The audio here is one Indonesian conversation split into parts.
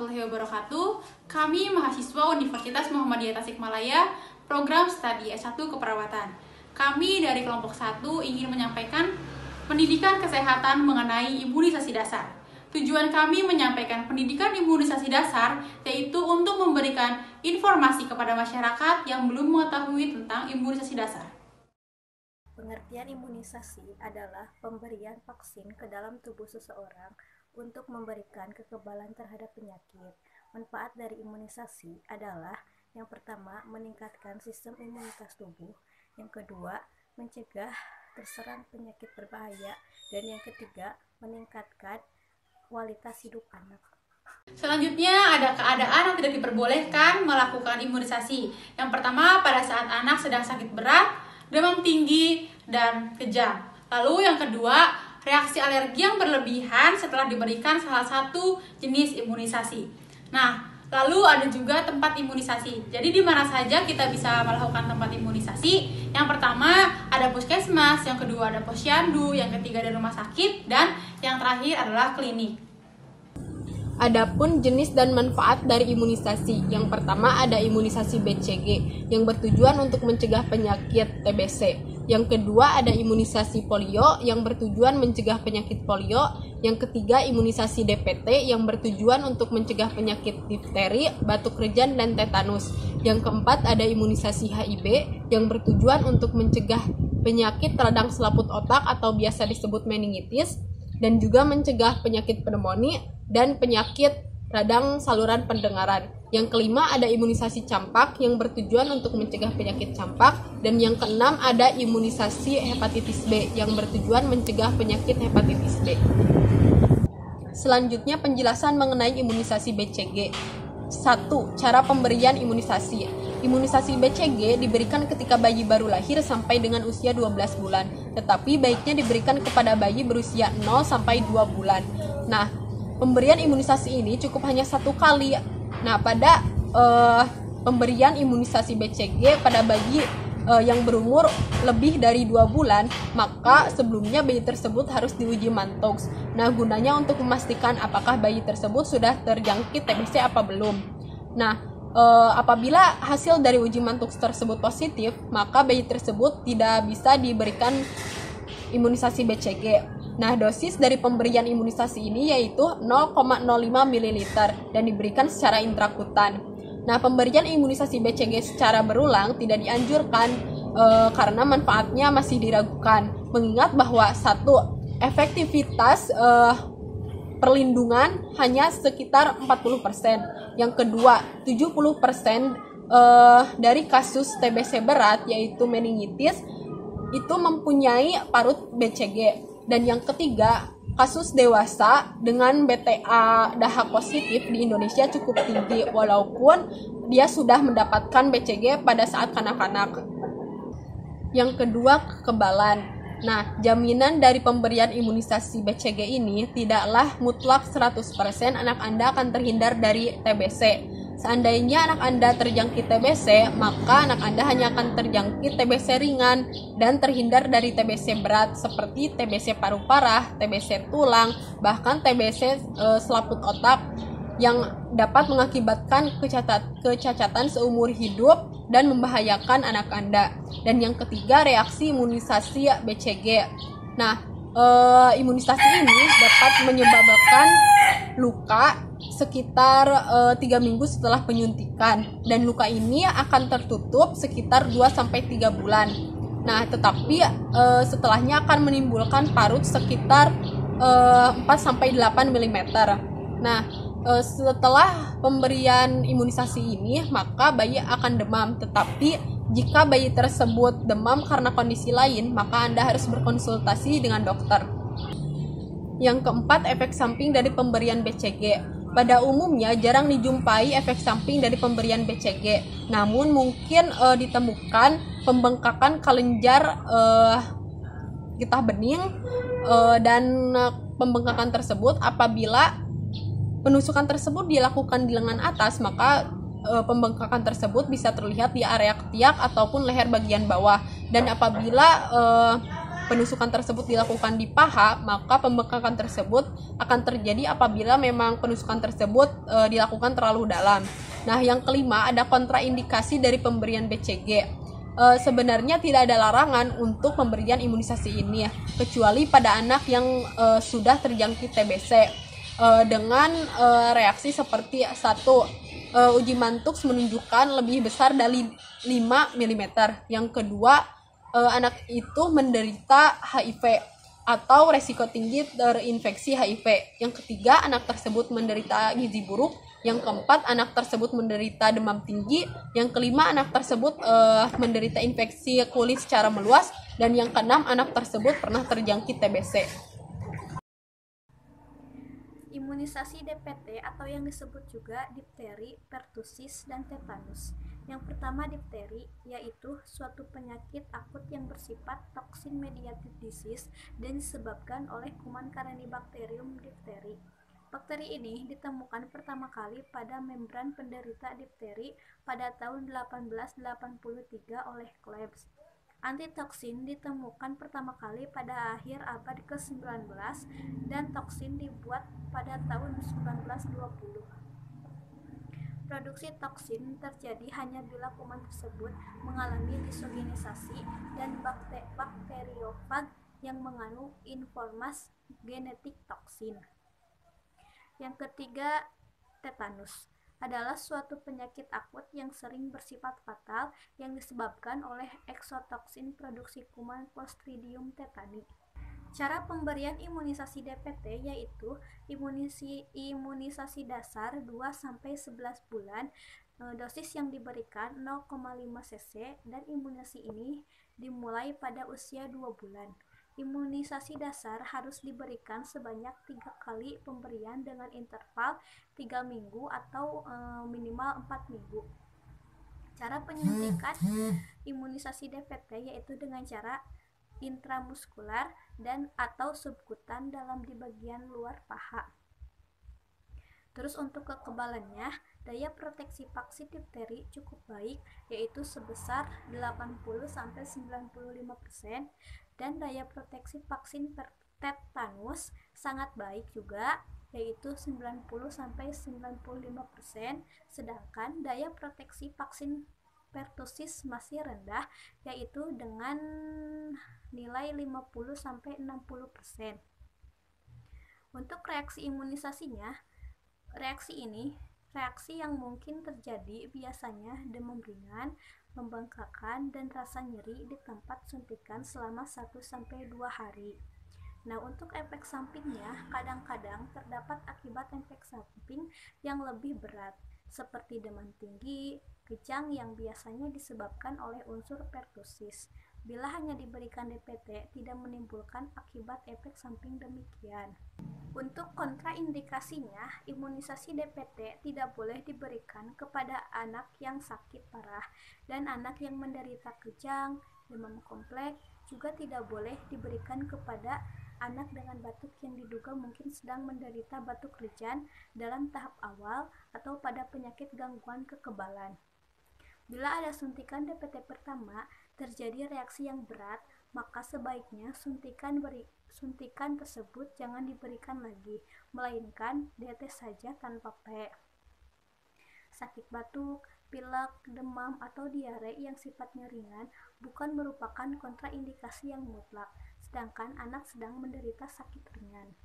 warahmatullahi wabarakatuh. Kami mahasiswa Universitas Muhammadiyah Tasikmalaya, program studi S1 Keperawatan. Kami dari kelompok 1 ingin menyampaikan pendidikan kesehatan mengenai imunisasi dasar. Tujuan kami menyampaikan pendidikan imunisasi dasar yaitu untuk memberikan informasi kepada masyarakat yang belum mengetahui tentang imunisasi dasar. Pengertian imunisasi adalah pemberian vaksin ke dalam tubuh seseorang untuk memberikan kekebalan terhadap penyakit. Manfaat dari imunisasi adalah yang pertama, meningkatkan sistem imunitas tubuh, yang kedua, mencegah terserang penyakit berbahaya, dan yang ketiga, meningkatkan kualitas hidup anak. Selanjutnya ada keadaan yang tidak diperbolehkan melakukan imunisasi. Yang pertama, pada saat anak sedang sakit berat, demam tinggi, dan kejang. Lalu yang kedua, reaksi alergi yang berlebihan setelah diberikan salah satu jenis imunisasi. Nah, lalu ada juga tempat imunisasi. Jadi di mana saja kita bisa melakukan tempat imunisasi? Yang pertama ada puskesmas, yang kedua ada posyandu, yang ketiga ada rumah sakit, dan yang terakhir adalah klinik. Adapun jenis dan manfaat dari imunisasi, yang pertama ada imunisasi BCG yang bertujuan untuk mencegah penyakit TBC. Yang kedua ada imunisasi polio yang bertujuan mencegah penyakit polio. Yang ketiga imunisasi DPT yang bertujuan untuk mencegah penyakit difteri, batuk rejan, dan tetanus. Yang keempat ada imunisasi HIV yang bertujuan untuk mencegah penyakit radang selaput otak atau biasa disebut meningitis, dan juga mencegah penyakit pneumonia dan penyakit radang saluran pendengaran. Yang kelima ada imunisasi campak yang bertujuan untuk mencegah penyakit campak, dan yang keenam ada imunisasi hepatitis B yang bertujuan mencegah penyakit hepatitis B. Selanjutnya penjelasan mengenai imunisasi BCG. 1. Cara pemberian imunisasi. Imunisasi BCG diberikan ketika bayi baru lahir sampai dengan usia 12 bulan, tetapi baiknya diberikan kepada bayi berusia 0 sampai 2 bulan. Nah, pemberian imunisasi ini cukup hanya 1 kali. Nah, pada pemberian imunisasi BCG pada bayi yang berumur lebih dari 2 bulan, maka sebelumnya bayi tersebut harus diuji mantox. Nah, gunanya untuk memastikan apakah bayi tersebut sudah terjangkit TBC apa belum. Nah, apabila hasil dari uji mantox tersebut positif, maka bayi tersebut tidak bisa diberikan imunisasi BCG. Nah, dosis dari pemberian imunisasi ini yaitu 0,05 ml dan diberikan secara intrakutan. Nah, pemberian imunisasi BCG secara berulang tidak dianjurkan karena manfaatnya masih diragukan. Mengingat bahwa 1. Efektivitas perlindungan hanya sekitar 40%. Yang kedua, 70% dari kasus TBC berat yaitu meningitis itu mempunyai parut BCG. Dan yang ketiga, kasus dewasa dengan BTA dahak positif di Indonesia cukup tinggi walaupun dia sudah mendapatkan BCG pada saat kanak-kanak. Yang kedua, kekebalan. Nah, jaminan dari pemberian imunisasi BCG ini tidaklah mutlak 100% anak Anda akan terhindar dari TBC. Seandainya anak Anda terjangkit TBC, maka anak Anda hanya akan terjangkit TBC ringan dan terhindar dari TBC berat seperti TBC paru parah, TBC tulang, bahkan TBC selaput otak yang dapat mengakibatkan kecacatan seumur hidup dan membahayakan anak Anda. Dan yang ketiga, reaksi imunisasi BCG. Nah, imunisasi ini dapat menyebabkan luka sekitar 3 minggu setelah penyuntikan, dan luka ini akan tertutup sekitar 2-3 bulan. Nah, tetapi setelahnya akan menimbulkan parut sekitar 4-8 mm. Nah, setelah pemberian imunisasi ini, maka bayi akan demam. Tetapi jika bayi tersebut demam karena kondisi lain, maka Anda harus berkonsultasi dengan dokter. Yang keempat, efek samping dari pemberian BCG. Pada umumnya jarang dijumpai efek samping dari pemberian BCG. Namun mungkin ditemukan pembengkakan kelenjar getah bening dan pembengkakan tersebut apabila penusukan tersebut dilakukan di lengan atas, maka pembengkakan tersebut bisa terlihat di area ketiak ataupun leher bagian bawah. Dan apabila penusukan tersebut dilakukan di paha, maka pembengkakan tersebut akan terjadi apabila memang penusukan tersebut dilakukan terlalu dalam. Nah, yang kelima ada kontraindikasi dari pemberian BCG. Sebenarnya tidak ada larangan untuk pemberian imunisasi ini, kecuali pada anak yang sudah terjangkit TBC dengan reaksi seperti satu, uji Mantoux menunjukkan lebih besar dari 5 mm. Yang kedua, anak itu menderita HIV atau resiko tinggi terinfeksi HIV. Yang ketiga, anak tersebut menderita gizi buruk. Yang keempat, anak tersebut menderita demam tinggi. Yang kelima, anak tersebut menderita infeksi kulit secara meluas. Dan yang keenam, anak tersebut pernah terjangkit TBC. Imunisasi DPT atau yang disebut juga difteri, pertusis, dan tetanus. Yang pertama difteri, yaitu suatu penyakit akut yang bersifat toxin mediated disease dan disebabkan oleh kuman Caranibacterium diphtheri. Bakteri ini ditemukan pertama kali pada membran penderita difteri pada tahun 1883 oleh Klebs. Antitoksin ditemukan pertama kali pada akhir abad ke-19 dan toksin dibuat pada tahun 1920. Produksi toksin terjadi hanya bila kuman tersebut mengalami disogenisasi dan bakteriofag yang mengandung informasi genetik toksin. Yang ketiga, tetanus adalah suatu penyakit akut yang sering bersifat fatal yang disebabkan oleh eksotoksin produksi kuman Clostridium tetani. Cara pemberian imunisasi DPT yaitu imunisasi dasar 2-11 bulan, dosis yang diberikan 0,5 cc dan imunisasi ini dimulai pada usia 2 bulan. Imunisasi dasar harus diberikan sebanyak 3 kali pemberian dengan interval 3 minggu atau minimal 4 minggu. Cara penyuntikan imunisasi DPT yaitu dengan cara intramuskular dan atau subkutan di bagian luar paha. Terus untuk kekebalannya, daya proteksi vaksin difteri cukup baik yaitu sebesar 80-95% dan daya proteksi vaksin tetanus sangat baik juga yaitu 90-95%, sedangkan daya proteksi vaksin pertusis masih rendah yaitu dengan nilai 50-60%. Untuk reaksi imunisasinya, reaksi yang mungkin terjadi biasanya demam ringan, pembengkakan, dan rasa nyeri di tempat suntikan selama 1-2 hari. Nah, untuk efek sampingnya, kadang-kadang terdapat akibat efek samping yang lebih berat, seperti demam tinggi, kejang yang biasanya disebabkan oleh unsur pertusis. Bila hanya diberikan DPT, tidak menimbulkan akibat efek samping demikian. Untuk kontraindikasinya, imunisasi DPT tidak boleh diberikan kepada anak yang sakit parah dan anak yang menderita kejang, demam kompleks, juga tidak boleh diberikan kepada anak dengan batuk yang diduga mungkin sedang menderita batuk lejan dalam tahap awal atau pada penyakit gangguan kekebalan. Bila ada suntikan DPT pertama terjadi reaksi yang berat, maka sebaiknya suntikan tersebut jangan diberikan lagi, melainkan dites saja tanpa P. Sakit batuk, pilek, demam, atau diare yang sifatnya ringan bukan merupakan kontraindikasi yang mutlak, sedangkan anak sedang menderita sakit ringan.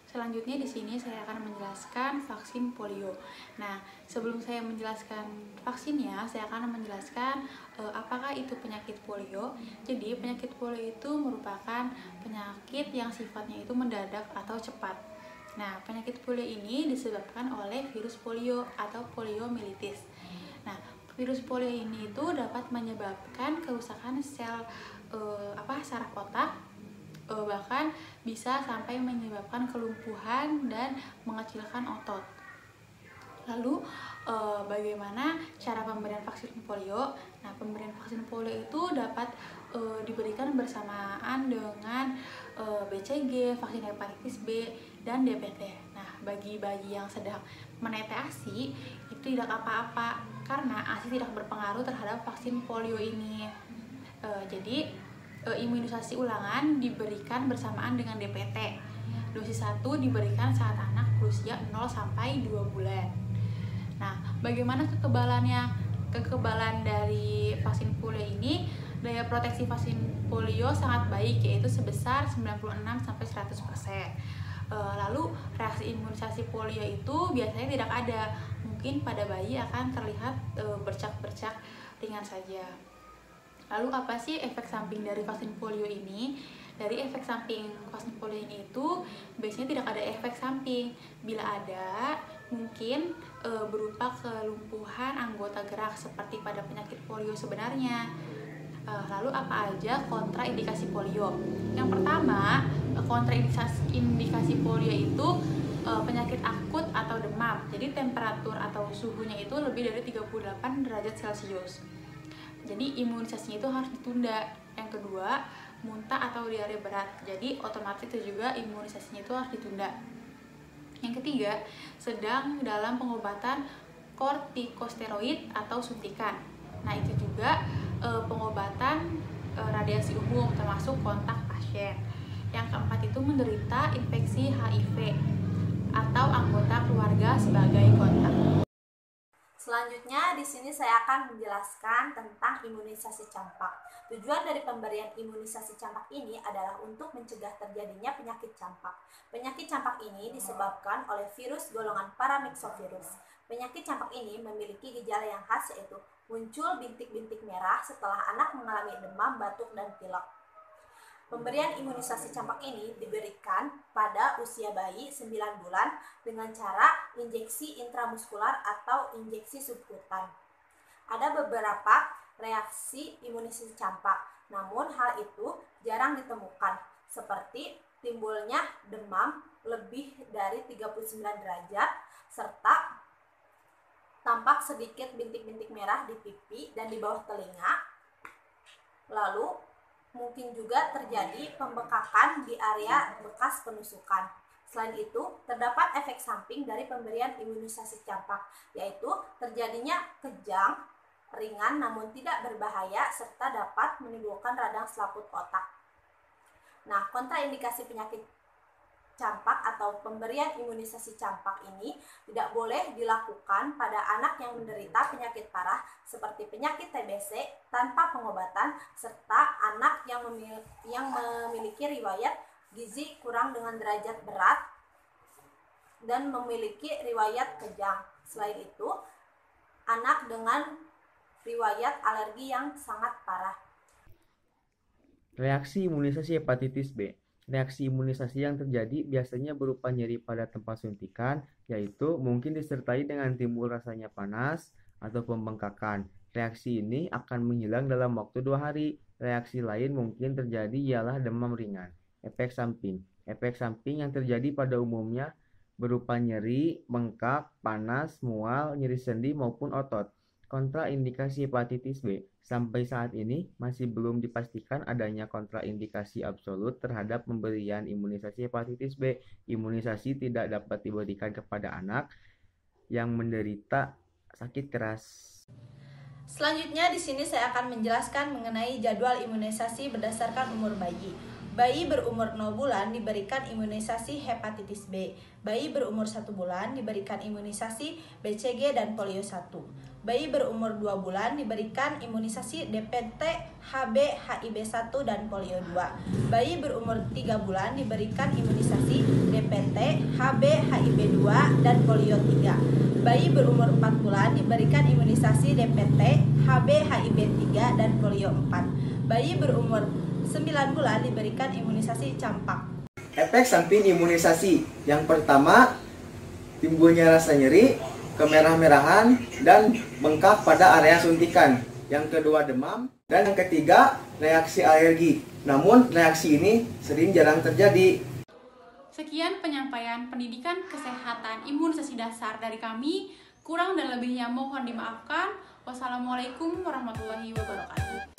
Selanjutnya di sini saya akan menjelaskan vaksin polio. Nah, sebelum saya menjelaskan vaksinnya, saya akan menjelaskan apakah itu penyakit polio. Jadi, penyakit polio itu merupakan penyakit yang sifatnya itu mendadak atau cepat. Nah, penyakit polio ini disebabkan oleh virus polio atau poliomyelitis. Nah, virus polio ini itu dapat menyebabkan kerusakan sel saraf otak, bahkan bisa sampai menyebabkan kelumpuhan dan mengecilkan otot. Lalu bagaimana cara pemberian vaksin polio? Nah, pemberian vaksin polio itu dapat diberikan bersamaan dengan BCG, vaksin hepatitis B, dan DPT. Nah, bagi bayi yang sedang menetes ASI itu tidak apa-apa karena ASI tidak berpengaruh terhadap vaksin polio ini. Jadi imunisasi ulangan diberikan bersamaan dengan DPT. Dosis 1 diberikan saat anak berusia 0 sampai 2 bulan. Nah, bagaimana kekebalannya? Kekebalan dari vaksin polio ini, daya proteksi vaksin polio sangat baik, yaitu sebesar 96 sampai 100%. Lalu reaksi imunisasi polio itu biasanya tidak ada. Mungkin pada bayi akan terlihat bercak-bercak ringan saja. Lalu apa sih efek samping dari vaksin polio ini? Dari efek samping vaksin polio ini itu biasanya tidak ada efek samping. Bila ada, mungkin berupa kelumpuhan anggota gerak seperti pada penyakit polio sebenarnya. Lalu apa aja kontraindikasi polio? Yang pertama, kontraindikasi polio itu penyakit akut atau demam. Jadi temperatur atau suhunya itu lebih dari 38 derajat Celcius. Jadi imunisasinya itu harus ditunda. Yang kedua, muntah atau diare berat. Jadi otomatis itu juga imunisasinya itu harus ditunda. Yang ketiga, sedang dalam pengobatan kortikosteroid atau suntikan. Nah, itu juga pengobatan radiasi umum termasuk kontak pasien. Yang keempat itu menderita infeksi HIV atau anggota keluarga sebagai kontak. Selanjutnya, di sini saya akan menjelaskan tentang imunisasi campak. Tujuan dari pemberian imunisasi campak ini adalah untuk mencegah terjadinya penyakit campak. Penyakit campak ini disebabkan oleh virus golongan paramyxovirus. Penyakit campak ini memiliki gejala yang khas, yaitu muncul bintik-bintik merah setelah anak mengalami demam, batuk, dan pilek. Pemberian imunisasi campak ini diberikan pada usia bayi 9 bulan dengan cara injeksi intramuskular atau injeksi subkutan. Ada beberapa reaksi imunisasi campak, namun hal itu jarang ditemukan, seperti timbulnya demam lebih dari 39 derajat, serta tampak sedikit bintik-bintik merah di pipi dan di bawah telinga. Lalu mungkin juga terjadi pembekakan di area bekas penusukan. Selain itu, terdapat efek samping dari pemberian imunisasi campak, yaitu terjadinya kejang, ringan namun tidak berbahaya, serta dapat menimbulkan radang selaput otak. Nah, kontraindikasi penyakit campak atau pemberian imunisasi campak ini tidak boleh dilakukan pada anak yang menderita penyakit parah seperti penyakit TBC tanpa pengobatan, serta anak yang memiliki riwayat gizi kurang dengan derajat berat dan memiliki riwayat kejang. Selain itu, anak dengan riwayat alergi yang sangat parah. Reaksi imunisasi hepatitis B. Reaksi imunisasi yang terjadi biasanya berupa nyeri pada tempat suntikan, yaitu mungkin disertai dengan timbul rasanya panas atau pembengkakan. Reaksi ini akan menghilang dalam waktu 2 hari. Reaksi lain mungkin terjadi ialah demam ringan. Efek samping. Efek samping yang terjadi pada umumnya berupa nyeri, bengkak, panas, mual, nyeri sendi maupun otot. Kontraindikasi hepatitis B. Sampai saat ini masih belum dipastikan adanya kontraindikasi absolut terhadap pemberian imunisasi hepatitis B. Imunisasi tidak dapat diberikan kepada anak yang menderita sakit keras. Selanjutnya di sini saya akan menjelaskan mengenai jadwal imunisasi berdasarkan umur bayi. Bayi berumur 0 bulan diberikan imunisasi hepatitis B. Bayi berumur 1 bulan diberikan imunisasi BCG dan polio 1. Bayi berumur 2 bulan diberikan imunisasi DPT, HB, HIB1 dan polio 2. Bayi berumur 3 bulan diberikan imunisasi DPT, HB, HIB2 dan polio 3. Bayi berumur 4 bulan diberikan imunisasi DPT, HB, HIB3 dan polio 4. Bayi berumur 9 bulan diberikan imunisasi campak. Efek samping imunisasi. Yang pertama, timbulnya rasa nyeri, kemerah-merahan, dan bengkak pada area suntikan. Yang kedua, demam. Dan yang ketiga, reaksi alergi. Namun, reaksi ini sering jarang terjadi. Sekian penyampaian pendidikan kesehatan imunisasi dasar dari kami. Kurang dan lebihnya mohon dimaafkan. Wassalamualaikum warahmatullahi wabarakatuh.